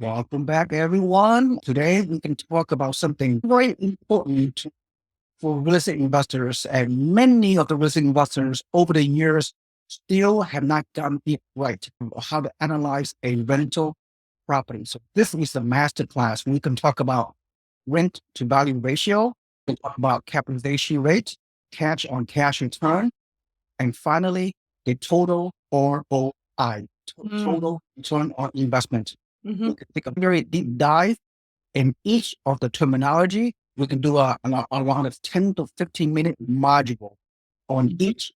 Welcome back, everyone. Today, we can talk about something very important for real estate investors. And many of the real estate investors over the years still have not gotten it right how to analyze a rental property. So, this is the masterclass. We can talk about rent to value ratio, we can talk about capitalization rate, cash on cash return, and finally, the total ROI, total return on investment. We can take a very deep dive in each of the terminology. We can do around a 10 to 15-minute module on each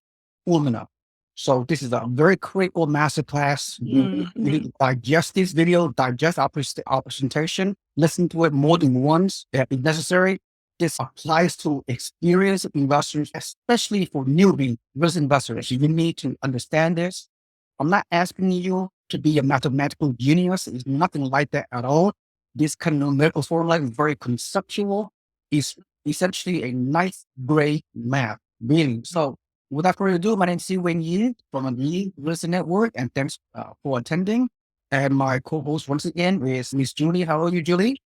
formula. So this is a very critical masterclass. You need to digest this video, digest our presentation, listen to it more than once if necessary. This applies to experienced investors, especially for newbie risk investors. You need to understand this. I'm not asking you to be a mathematical genius. It's nothing like that at all. This kind of numerical formula is very conceptual. It's essentially a ninth grade math, really. So without further ado, my name is Seewing Yee from the Yee Real Estate Network, and thanks for attending. And my co-host once again is Miss Julie. How are you, Julie?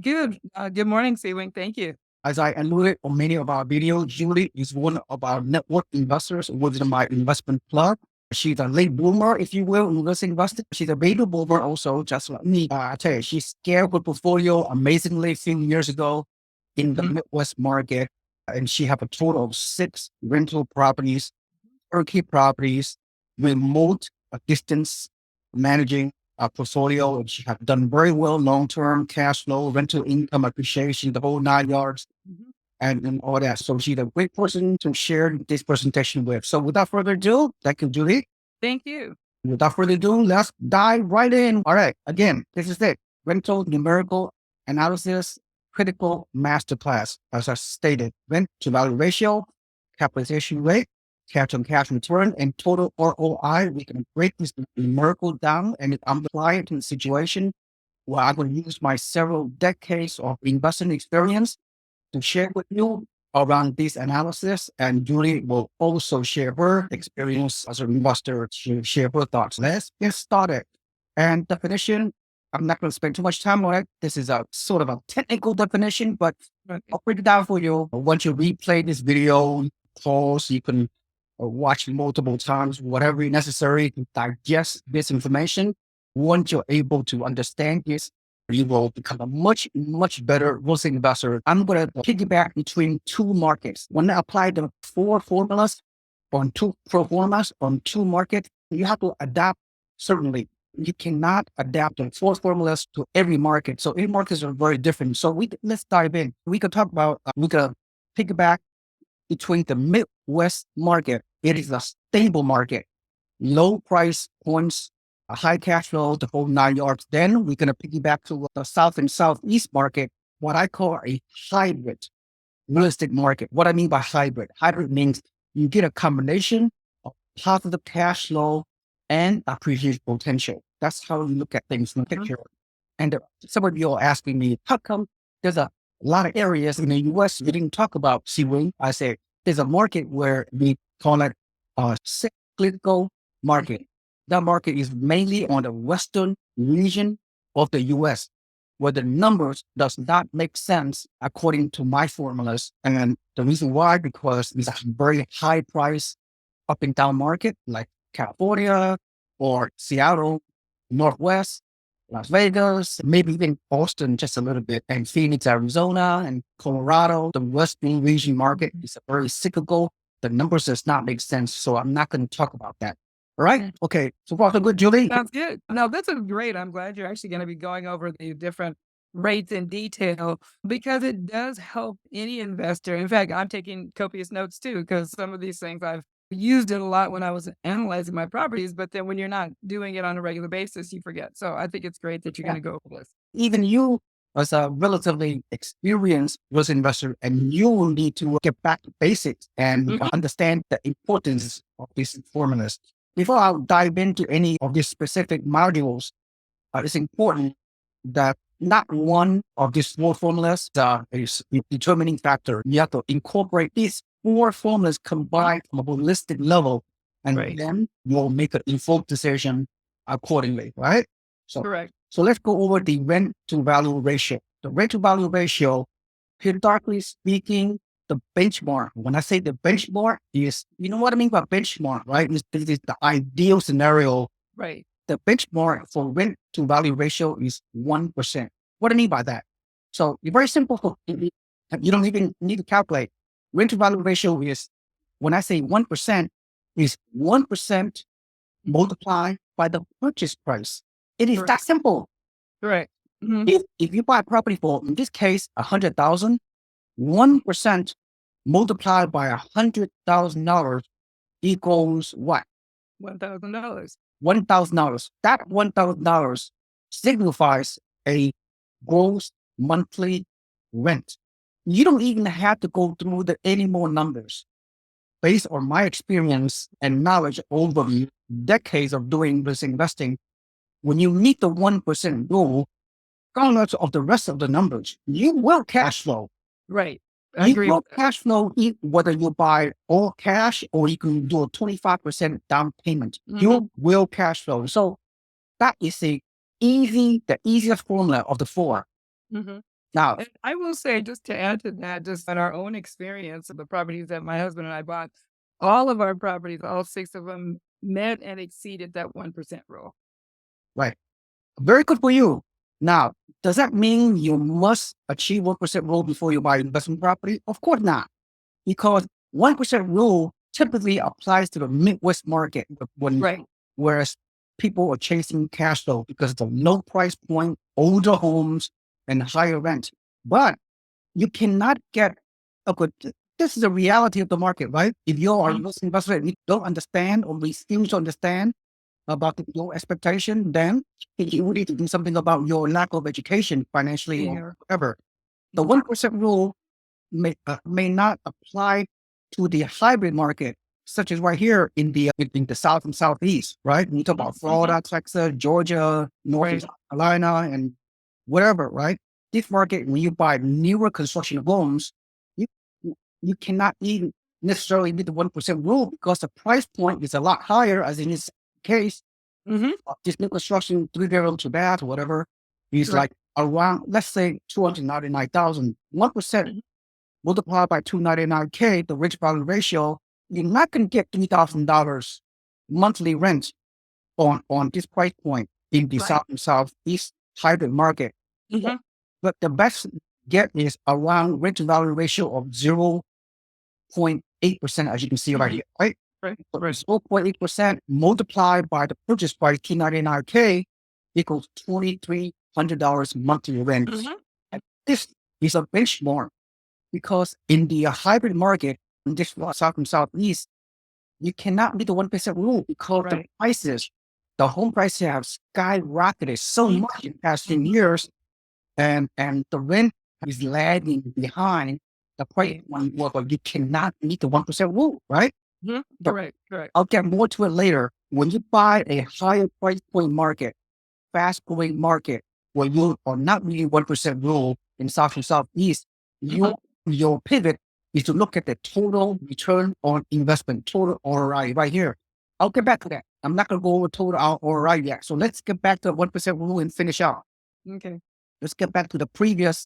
Good. Good morning, Seewing. Thank you. As I alluded on many of our videos, Julie is one of our network investors within my investment club. She's a late bloomer, if you will, in real estate investing. She's a baby boomer also, just like me. I tell you, she scaled her portfolio amazingly a few years ago in the Midwest market. And she have a total of 6 rental properties, turnkey properties, remote distance managing a portfolio. And she have done very well, long-term cash flow, rental income appreciation, the whole 9 yards and all that. So she's a great person to share this presentation with. So without further ado, thank you, Julie. Thank you. Without further ado, let's dive right in. All right. Again, this is it. Rental numerical analysis, critical masterclass. As I stated, rent to value ratio, capitalization rate, cash on cash return, and total ROI. We can break this numerical down and I'm applying it to the situation where I'm going to use my several decades of investing experience to share with you around this analysis. And Julie will also share her experience as an investor to share her thoughts. Let's get started. And definition, I'm not going to spend too much time on it. This is a sort of a technical definition, but I'll break it down for you. Once you replay this video, pause, you can watch multiple times, whatever is necessary to digest this information. Once you're able to understand this, you will become a much, much better real estate investor. I'm going to piggyback between 2 markets. When I apply the 4 formulas on 2 pro formas on 2 markets, you have to adapt certainly. You cannot adapt the 4 formulas to every market. So every markets are very different. So let's dive in. We could talk about, we could piggyback between the Midwest market. It is a stable market, low price points, a high cash flow, the whole 9 yards. Then we're going to piggyback to the South and Southeast market, what I call a hybrid real estate market. What I mean by hybrid, hybrid means you get a combination of positive cash flow and appreciation potential. That's how you look at things in the picture. And some of you are asking me, how come there's a lot of areas in the US we didn't talk about Seewing? I say there's a market where we call it a cyclical market. That market is mainly on the western region of the US, where the numbers does not make sense according to my formulas. And the reason why, because it's a very high price up and down market like California or Seattle, Northwest, Las Vegas, maybe even Boston just a little bit, and Phoenix, Arizona, and Colorado. The western region market is very cyclical. The numbers does not make sense. So I'm not going to talk about that. All right. Okay. So far, so good, Julie. Sounds good. No, that's a great. I'm glad you're actually going to be going over the different rates in detail because it does help any investor. In fact, I'm taking copious notes too, because some of these things I've used it a lot when I was analyzing my properties, but then when you're not doing it on a regular basis, you forget. So I think it's great that you're going to go over this. Even you, as a relatively experienced real estate investor, and you will need to get back to basics and understand the importance of these formulas. Before I dive into any of these specific modules, it's important that not one of these 4 formulas is a determining factor. You have to incorporate these 4 formulas combined from a holistic level, and then you'll make an informed decision accordingly, right? So Correct. So let's go over the rent to value ratio. The rent to value ratio, historically speaking, the benchmark. When I say the benchmark is, you know what I mean by benchmark, right? This is the ideal scenario. Right. The benchmark for rent to value ratio is 1%. What do I mean by that? So it's very simple. You don't even need to calculate. Rent to value ratio is, when I say 1%, is 1% multiplied by the purchase price. It is that simple. Correct. If you buy a property for, in this case, 100,000, 1% multiplied by $100,000 equals what? $1,000. $1,000. That $1,000 signifies a gross monthly rent. You don't even have to go through any more numbers. Based on my experience and knowledge over decades of doing this investing, when you meet the 1% rule, regardless of the rest of the numbers, you will cash flow. Right. I You agree will with that. cash flow whether you buy all cash or you can do a 25% down payment. You will cash flow. So that is the easiest formula of the four. Now, And I will say, just to add to that, just in our own experience of the properties that my husband and I bought, all of our properties, all 6 of them, met and exceeded that 1% rule. right. Very good for you. Now, does that mean you must achieve 1% rule before you buy investment property? Of course not. Because 1% rule typically applies to the Midwest market whereas people are chasing cash flow because of the low price point, older homes, and higher rent. But you cannot get a good. This is the reality of the market, right? If you are an investor and you don't understand or refuse to understand about your expectation, then you need to do something about your lack of education financially or whatever. The 1% rule may not apply to the hybrid market, such as right here in the South and Southeast, right? When you talk about Florida, Texas, Georgia, North Carolina, and whatever, right? This market, when you buy newer construction homes, you you cannot even necessarily meet the 1% rule because the price point is a lot higher, as in this case. This new construction, 3-bedroom, 2-bath, whatever, is like around, let's say, 299,000. 1% multiplied by 299K, the rich value ratio, you're not going to get $3,000 monthly rent on this price point in the South and Southeast hybrid market. But the best get is around rent to value ratio of 0.8%, as you can see right here, right? Right. 0.8% multiplied by the purchase price, 299K, equals $2,300 monthly rent. And this is a benchmark because in the hybrid market, in this South and Southeast, you cannot meet the 1% rule because the home prices have skyrocketed so much in the past 10 years, and the rent is lagging behind the price one. Well, you cannot meet the 1% rule, right? Correct. I'll get more to it later. When you buy a higher price point market, fast growing market, where you are not meeting 1% rule in South and Southeast, your pivot is to look at the total return on investment, total ROI right here. I'll get back to that. I'm not going to go over total ROI yet. So let's get back to the 1% rule and finish out. Okay. Let's get back to the previous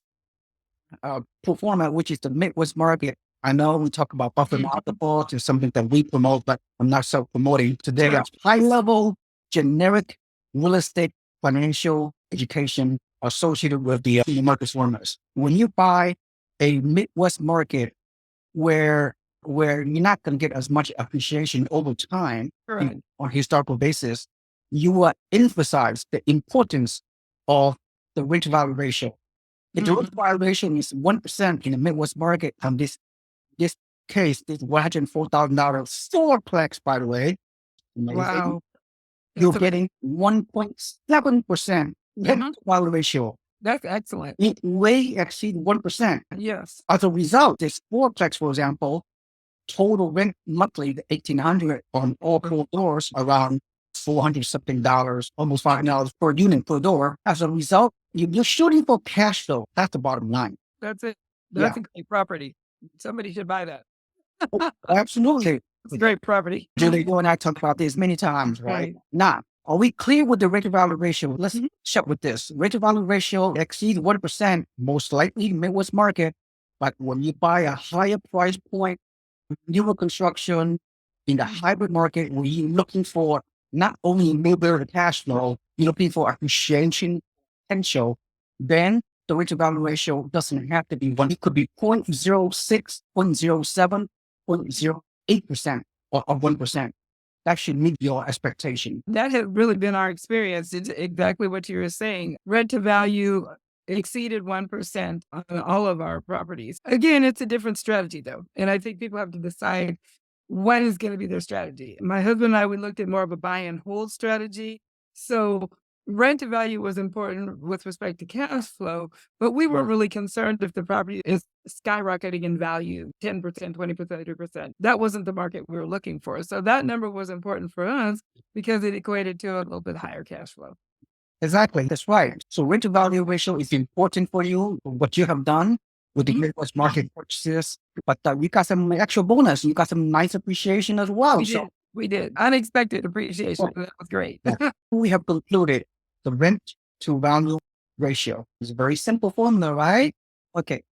performer, which is the Midwest market. I know we talk about buffer multiples is something that we promote, but I'm not so promoting today. High level, generic real estate financial education associated with the market formers. When you buy a Midwest market where you're not going to get as much appreciation over time on historical basis, you will emphasize the importance of the rent to value ratio. If the rent to value ratio is 1% in the Midwest market, and this case, this $104,000 fourplex, by the way, Wow. you're getting 1.7% rent to value ratio. That's excellent. It way exceeds 1%. Yes. As a result, this fourplex, for example, total rent monthly, the $1,800 on all 4 doors, around $400 something, almost $500 per unit per door. As a result, you're shooting for cash flow. That's the bottom line. That's it. That's a great property. Somebody should buy that. Absolutely. It's a great property. Julie, you and I talked about this many times, right? Now, Are we clear with the rent to value ratio? Let's check with this. Rent to value ratio exceeds 1%, most likely Midwest market. But when you buy a higher price point, newer construction in the hybrid market, where you're looking for not only immediate cash flow, you're looking for appreciation potential, then the rent to value ratio doesn't have to be one. It could be 0.06, 0.07, 0.08% or 1%. That should meet your expectation. That has really been our experience. It's exactly what you were saying. Rent to value exceeded 1% on all of our properties. Again, it's a different strategy though. And I think people have to decide what is going to be their strategy. My husband and I, we looked at more of a buy and hold strategy. So rent to value was important with respect to cash flow, but we weren't really concerned if the property is skyrocketing in value, 10%, 20%, 30%. That wasn't the market we were looking for. So that number was important for us because it equated to a little bit higher cash flow. Exactly. That's right. So rent to value ratio is important for you, what you have done with the Midwest market purchases, but you got some extra bonus. You got some nice appreciation as well. We did. Unexpected appreciation. That was great. We have concluded the rent to value ratio. It's a very simple formula, right? Okay.